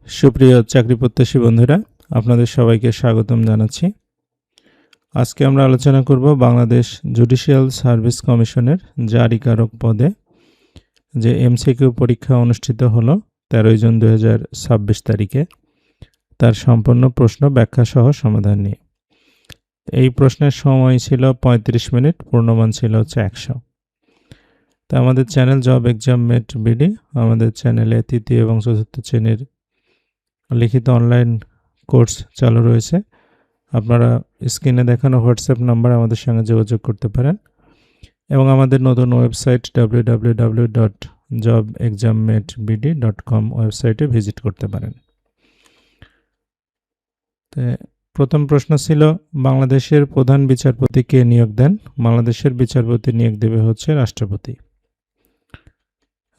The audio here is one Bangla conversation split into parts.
সুপ্রিয় চাকরি প্রত্যাশী বন্ধুরা, আপনাদের সবাইকে স্বাগতম জানাচ্ছি। আজকে আমরা আলোচনা করব বাংলাদেশ জুডিশিয়াল সার্ভিস কমিশনের জারিকারক পদে যে এমসিকিউ পরীক্ষা অনুষ্ঠিত হলো 13 জুন 2026 তারিখে, তার সম্পূর্ণ প্রশ্ন ব্যাখ্যা সহ সমাধান নিয়ে। এই প্রশ্নের সময় ছিল 35 মিনিট, পূর্ণমান ছিল 100। তা আমাদের channel job exam mate BD, আমাদের চ্যানেলে তৃতীয় এবং চতুর্থ শ্রেণীর লিখিত অনলাইন কোর্স চালু রয়েছে। আপনারা স্ক্রিনে দেখানো হোয়াটসঅ্যাপ নাম্বারে আমাদের সঙ্গে যোগাযোগ করতে পারেন এবং আমাদের নতুন ওয়েবসাইট www.jobexammatebd.com ওয়েবসাইটে ভিজিট করতে পারেন। তো প্রথম প্রশ্ন ছিল, বাংলাদেশের প্রধান বিচারপতি কে নিয়োগ দেন? বাংলাদেশের বিচারপতি নিয়োগ দেবে হচ্ছে রাষ্ট্রপতি।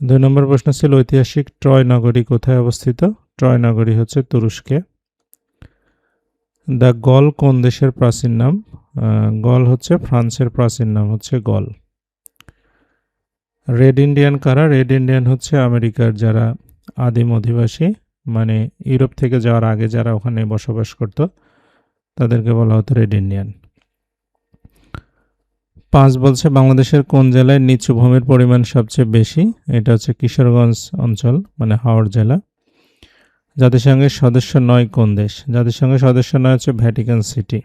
2 নম্বর প্রশ্ন ছিল, ঐতিহাসিক ট্রয় নগরী কোথায় অবস্থিত? ট্রয় নগরী হচ্ছে তুরস্কে। দ্য গল কোন দেশের প্রাচীন নাম? গল হচ্ছে ফ্রান্সের প্রাচীন নাম হচ্ছে গল। রেড ইন্ডিয়ান কারা? রেড ইন্ডিয়ান হচ্ছে আমেরিকার যারা আদিম অধিবাসী, মানে ইউরোপ থেকে যাওয়ার আগে যারা ওখানে বসবাস করত, তাদেরকে বলা হতো রেড ইন্ডিয়ান। 5 বলছে, বাংলাদেশের কোন জেলায় নিচু ভূমির পরিমাণ সবচেয়ে বেশি? এটা হচ্ছে কিশোরগঞ্জ অঞ্চল, মানে হাওড় জেলা। জাতিসংঘের সদস্য নয় কোন দেশ? জাতিসংঘের সদস্য নয় হচ্ছে ভ্যাটিকান সিটি।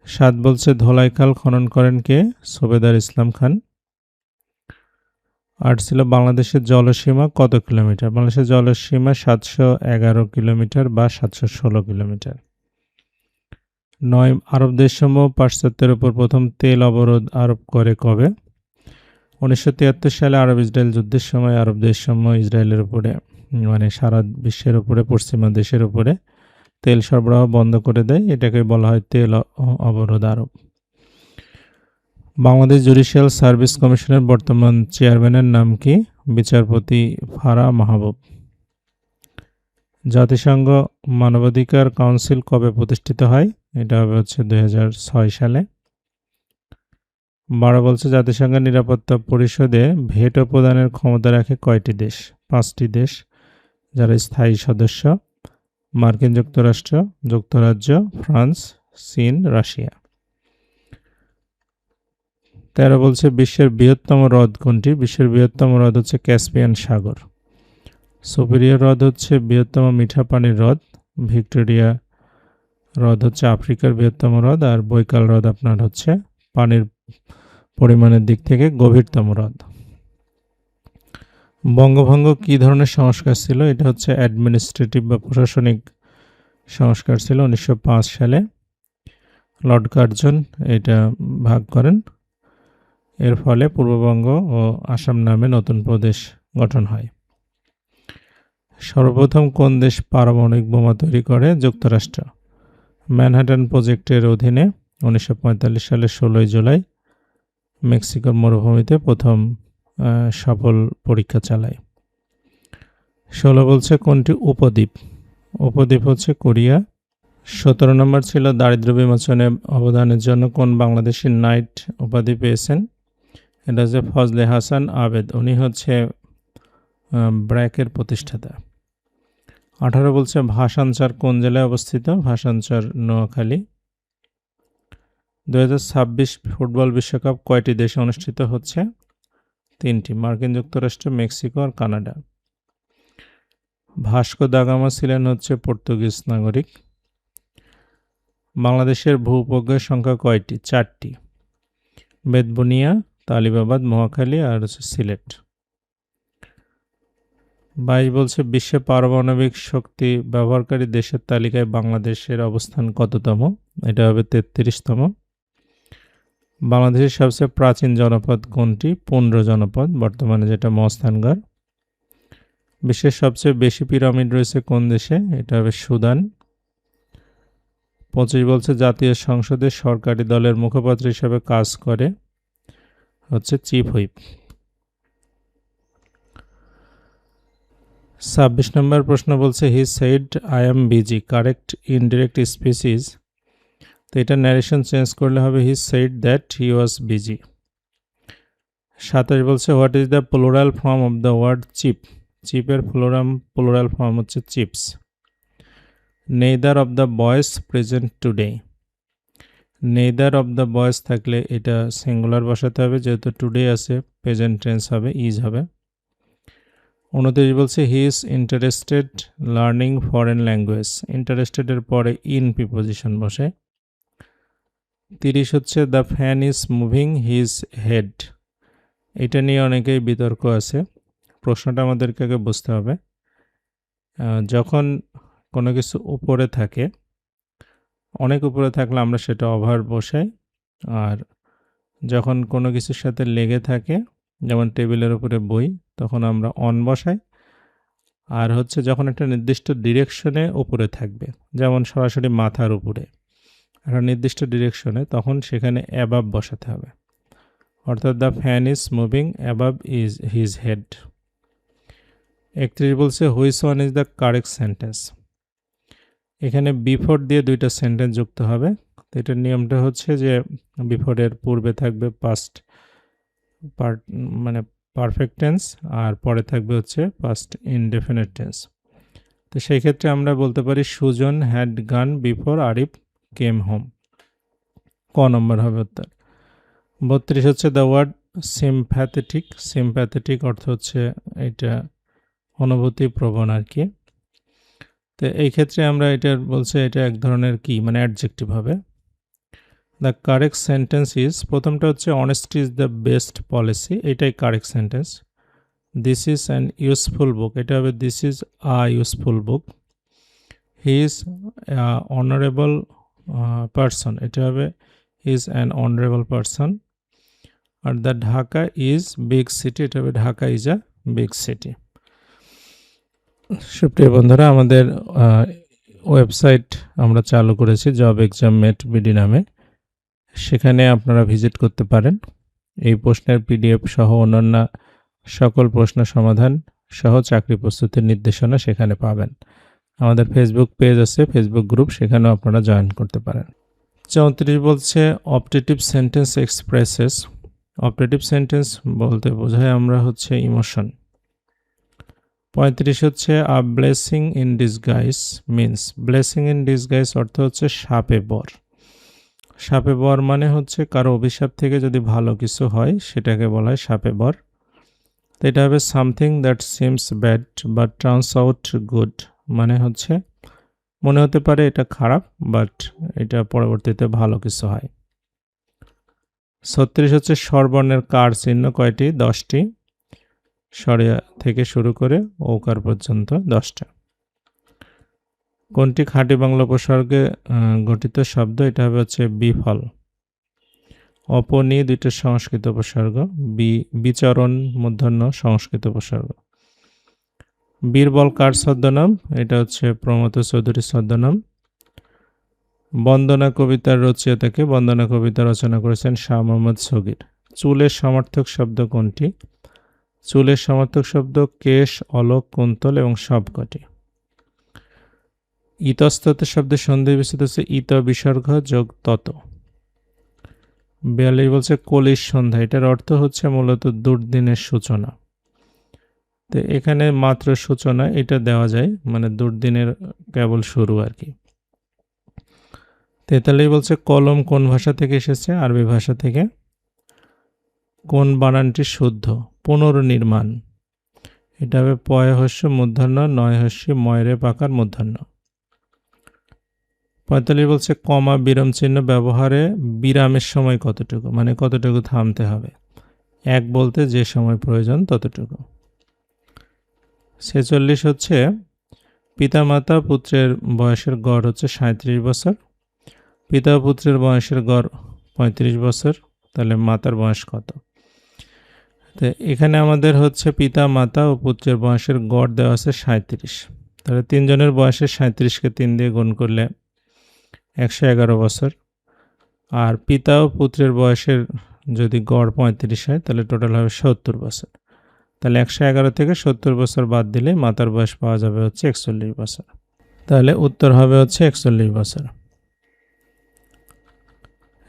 7 বলছে, ধলাই খাল খনন করেন কে? সুবেদার ইসলাম খান। 8 ছিল, বাংলাদেশের জলসীমা কত কিলোমিটার? বাংলাদেশের জলসীমা 711 কিলোমিটার বা 716 কিলোমিটার। 9, আরব দেশসমূহ পাশ্চাত্যের উপর প্রথম তেল অবরোধ আরোপ করে কবে? 1973 সালে আরব ইসরায়েল যুদ্ধের সময় আরব দেশসমূহ ইসরায়েলের উপরে, মানে সারা বিশ্বের উপরে, পশ্চিমা দেশের উপরে তেল সরবরাহ বন্ধ করে দেয়। এটাকে বলা হয় তেল অবরোধ আরোপ। বাংলাদেশ জুডিশিয়াল সার্ভিস কমিশনের বর্তমান চেয়ারম্যানের নাম কি? বিচারপতি ফারাহ মাহবুব। জাতিসংঘ মানবাধিকার কাউন্সিল কবে প্রতিষ্ঠিত হয়? এটা হবে হচ্ছে 2006 সালে। 12 বলছে, জাতিসংঘের নিরাপত্তা পরিষদে ভেটো প্রদানের ক্ষমতা রাখে কয়টি দেশ? 5টি দেশ যারা স্থায়ী সদস্য: মার্কিন যুক্তরাষ্ট্র, যুক্তরাজ্য, ফ্রান্স, চীন, রাশিয়া। 13 বলছে, বিশ্বের বৃহত্তম হ্রদ কোনটি? বিশ্বের বৃহত্তম হ্রদ হচ্ছে ক্যাসপিয়ান সাগর। সুপিরিয়র হ্রদ হচ্ছে বৃহত্তম মিঠা পানির হ্রদ। ভিক্টোরিয়া হ্রদ হচ্ছে আফ্রিকার বৃহত্তম হ্রদ, আর বৈকাল হ্রদ আপনার হচ্ছে পানির পরিমাণের দিক থেকে গভীরতম হ্রদ। বঙ্গভঙ্গ কি ধরনের সংস্কার ছিল? এটা হচ্ছে অ্যাডমিনিস্ট্রেটিভ বা প্রশাসনিক সংস্কার ছিল। 1905 সালে লর্ড কার্জন এটা ভাগ করেন। এর ফলে পূর্ববঙ্গ ও আসাম নামে নতুন প্রদেশ গঠন হয়। সর্বপ্রথম কোন দেশ পারমাণবিক বোমা তৈরি করে? যুক্তরাষ্ট্র। ম্যানহাটন প্রজেক্টের অধীনে 1945 সালের 16 জুলাই মেক্সিকোর মরুভূমিতে প্রথম সফল পরীক্ষা চালায়। 16 বলছে, কোনটি উপদ্বীপ? উপদ্বীপ হচ্ছে কোরিয়া। 17 নম্বর ছিল, দারিদ্র্য বিমোচনে অবদানের জন্য কোন বাংলাদেশি নাইট উপাধি পেয়েছেন? এটা হচ্ছে ফজলে হাসান আবেদ, উনি হচ্ছে ব্র্যাকের প্রতিষ্ঠাতা। 18 বলছে, ভাষাঞ্চর কোন জেলায় অবস্থিত? ভাষাঞ্চর নোয়াখালী। 2026 ফুটবল বিশ্বকাপ কয়টি দেশে অনুষ্ঠিত হচ্ছে? 3টি, মার্কিন যুক্তরাষ্ট্র, মেক্সিকো আর কানাডা। ভাস্কো দা গামা ছিলেন হচ্ছে পর্তুগিজ নাগরিক। বাংলাদেশের ভূ-উপগ্রহের সংখ্যা কয়টি? 4টি, বেতবুনিয়া, তালিবাবাদ, মহাখালী আর হচ্ছে সিলেট। 22 বলছে, বিশ্বে পারমাণবিক শক্তি ব্যবহারকারী দেশের তালিকায় বাংলাদেশের অবস্থান কততম? এটা হবে 33তম। বাংলাদেশের সবচেয়ে প্রাচীন জনপদ কোনটি? পুন্ড্র জনপদ, বর্তমানে যেটা মহাস্থানগড়। বিশ্বের সবচেয়ে বেশি পিরামিড রয়েছে কোন দেশে? এটা হবে সুদান। 25 বলছে, জাতীয় সংসদে সরকারি দলের মুখপাত্র হিসেবে কাজ করে হচ্ছে চিফ হুইপ। 26 নম্বর প্রশ্ন বলছে, he said I am busy, correct indirect speeches. তো এটা ন্যারেশন চেঞ্জ করলে হবে he said that he was busy. 27 বলছে, what is the plural form of the word chip? চিপের প্লুরাল ফর্ম হচ্ছে chips. Neither of the boys present today. Neither of the boys থাকলে এটা সিঙ্গুলার বসাতে হবে, যেহেতু টুডে আছে প্রেজেন্ট টেন্স হবে, ইজ হবে। 29 বলছে he is interested learning foreign language. ইন্টারেস্টেডের পরে ইন প্রিপোজিশন বসে। 30 হচ্ছে the fan is moving his head. এটা নিয়ে অনেকেই বিতর্ক আছে। প্রশ্নটা আমাদেরকে আগে বুঝতে হবে। যখন কোনো কিছু উপরে থাকে, অনেক উপরে থাকলে আমরা সেটা ওভার বসাই, আর যখন কোনো কিছুর সাথে লেগে থাকে, যেমন টেবিলের উপরে বই, তখন আমরা অন বসাই। আর হচ্ছে যখন একটা নির্দিষ্ট ডিরেকশনে উপরে থাকবে, যেমন সরাসরি মাথার উপরে একটা নির্দিষ্ট ডিরেকশনে, তখন সেখানে অ্যাবাভ বসাতে হবে। অর্থাৎ the fan is moving above is his head. 31 বলছে which one is the correct sentence. এখানে বিফোর দিয়ে দুইটা সেন্টেন্স যুক্ত হবে। তো এটার নিয়মটা হচ্ছে যে বিফোরের পূর্বে থাকবে পাস্ট মানে পারফেক্ট টেন্স, আর পরে থাকবে হচ্ছে পাস্ট ইনডেফিনিট টেন্স। তো সেই ক্ষেত্রে আমরা বলতে পারি Sujan had gone before Arif came home. ক নম্বর হবে উত্তর। 32 হচ্ছে দ্য ওয়ার্ড সিম্প্যাথেটিক। সিম্প্যাথেটিক অর্থ হচ্ছে এটা অনুভূতি প্রবণ আর কি। তো এই ক্ষেত্রে আমরা এটার বলছে এটা এক ধরনের কি মানে অ্যাডজেক্টিভ হবে। দ্য কারেক্ট সেন্টেন্স ইজ, প্রথমটা হচ্ছে honesty is the best policy, এটাই correct sentence. This is an useful book, এটা হবে this is a useful book. He is honourable person, এটা হবে ইজ অ্যান অনারেবল পারসন। আর the Dhaka is big city, এটা হবে Dhaka is a big city. সুপ্রিয় বন্ধুরা, আমাদের ওয়েবসাইট আমরা চালু করেছি জব এক্সাম মেট বিডি নামে, সেখানে আপনারা ভিজিট করতে পারেন। এই প্রশ্নের পিডিএফ সহ অন্যান্য সকল প্রশ্ন সমাধান সহ চাকরি প্রস্তুতির নির্দেশনা সেখানে পাবেন। আমাদের ফেসবুক পেজ আছে, ফেসবুক গ্রুপ, সেখানেও আপনারা জয়েন করতে পারেন। 34 বলছে optative sentence expresses. Optative sentence বলতে বোঝায় আমরা হচ্ছে ইমোশন। 35 হচ্ছে a blessing in disguise means. Blessing in disguise অর্থ হচ্ছে শাপে বর। শাপে বর মানে হচ্ছে কারো অভিশাপ থেকে যদি ভালো কিছু হয় সেটাকে বলা হয় শাপে বর। তো এটা হবে something that seems bad but turns out good, মানে হচ্ছে মনে হতে পারে এটা খারাপ বাট এটা পরবর্তীতে ভালো কিছু হয়। 36 হচ্ছে স্বরবর্ণের কার চিহ্ন কয়টি? 10টি। স্বরিয়া থেকে শুরু করে ঔকার পর্যন্ত 10টা। কোনটি খাঁটি বাংলা উপসর্গে গঠিত শব্দ? এটা হবে হচ্ছে বিফল। অপনি দুইটা সংস্কৃত উপসর্গ, বিচরণ মূর্ধন্য সংস্কৃত উপসর্গ। বীরবল কার ছদ্মনাম? এটা হচ্ছে প্রমথ চৌধুরীর ছদ্মনাম। বন্দনা কবিতার রচয়িতাকে? বন্দনা কবিতা রচনা করেছেন শাহ মোহাম্মদ সগীর। চুলের সমার্থক শব্দ কোনটি? চুলের সমার্থক শব্দ কেশ, অলক, কুন্তল এবং সবকটি। ইতস্তত শব্দের সন্ধি বিচ্ছেদ হচ্ছে ইত বিসর্গ যোগ তত। 42 বলছে কলির সন্ধ্যা, এটার অর্থ হচ্ছে মূলত দুর্দিনের সূচনা। তো এখানে মাত্র সূচনা এটা দেওয়া যায়, মানে দুর্দিনের কেবল শুরু আর কি। 43 বলছে কলম কোন ভাষা থেকে এসেছে? আরবি ভাষা থেকে। কোন বানানটি শুদ্ধ? পুনর্নির্মাণ, এটা হবে পয় হস্য মূর্ধন্য, নয় হস্যি ময়রে পাকার মূর্ধন্য। 45 বলছে কমা বিরাম চিহ্ন ব্যবহারে বিরামের সময় কতটুকু, মানে কতটুকু থামতে হবে? এক বলতে যে সময় প্রয়োজন ততটুকু। 46 হচ্ছে পিতামাতা পুত্রের বয়সের গড় হচ্ছে 37 বছর। পিতা পুত্রের বয়সের গড় 35 বছর, তাহলে মাতার বয়স কত? তো এখানে আমাদের হচ্ছে পিতা মাতা ও পুত্রের বয়সের গড় দেওয়া আছে 37। তাহলে তিনজনের বয়সের 37কে 3 দিয়ে গুণ করলে 111 বছর। আর পিতা ও পুত্রের বয়সের যদি গড় 35 হয় তাহলে টোটাল হবে 70 বছর। তাহলে 111 থেকে 70 বছর বাদ দিলে মাতার বয়স পাওয়া যাবে হচ্ছে 41 বছর। তাহলে উত্তর হবে হচ্ছে 41 বছর।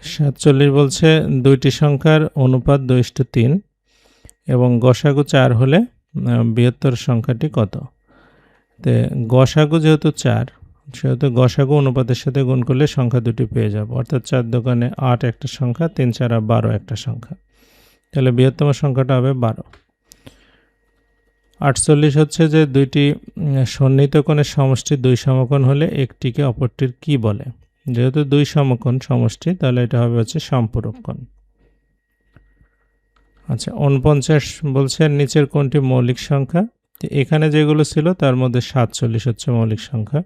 47 বলছে দুইটি সংখ্যার অনুপাত 2:3 এবং গসাগু 4 হলে বৃহত্তর সংখ্যাটি কত? তো গসাগু যেহেতু 4, সেহেতু গসাগু অনুপাতের সাথে গুণ করলে সংখ্যা দুটি পেয়ে যাব, অর্থাৎ 4 দোকানে 8 একটা সংখ্যা, 3 4 12 একটা সংখ্যা। তাহলে বৃহত্তম সংখ্যাটা হবে 12। 48 হচ্ছে যে দুইটি সন্নিহিত কোণের সমষ্টি 2 সমকোণ হলে একটিকে অপরটির কি বলে? যেহেতু 2 সমকোণ সমষ্টি, তাহলে এটা হবে হচ্ছে সম্পূরক কোণ। আচ্ছা, 49 বলছে নিচের কোনটি মৌলিক সংখ্যা? তো এখানে যেগুলো ছিল তার মধ্যে 47 হচ্ছে মৌলিক সংখ্যা।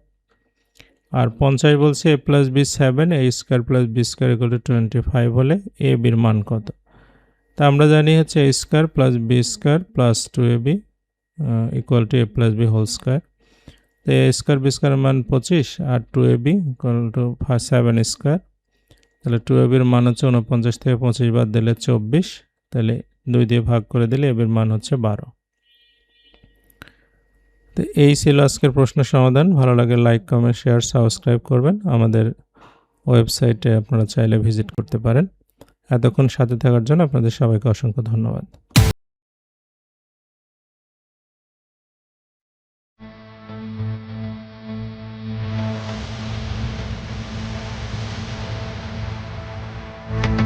আর 50 বলছে a plus B 7, a square plus B square equal to 25 হলে এ বির মান কত? তা আমরা জানি হচ্ছে a square plus B square plus 2ab equal to a plus B whole square. তো a স্কোয়ার বি স্কোয়ারের মান 25 আর 2ab ইকুয়াল টু 7 স্কোয়ার। তাহলে 2ab এর মান হচ্ছে 49 থেকে 25 বাদ দিলে 24, তাহলে 2 দিয়ে ভাগ করে দিলে এর মান হচ্ছে 12। তো এই ছিল আজকের প্রশ্ন সমাধান। ভালো লাগে লাইক, কমেন্ট, শেয়ার, সাবস্ক্রাইব করবেন। আমাদের ওয়েবসাইটে আপনারা চাইলে ভিজিট করতে পারেন। এতক্ষণ সাথে থাকার জন্য আপনাদের সবাইকে অসংখ্য ধন্যবাদ।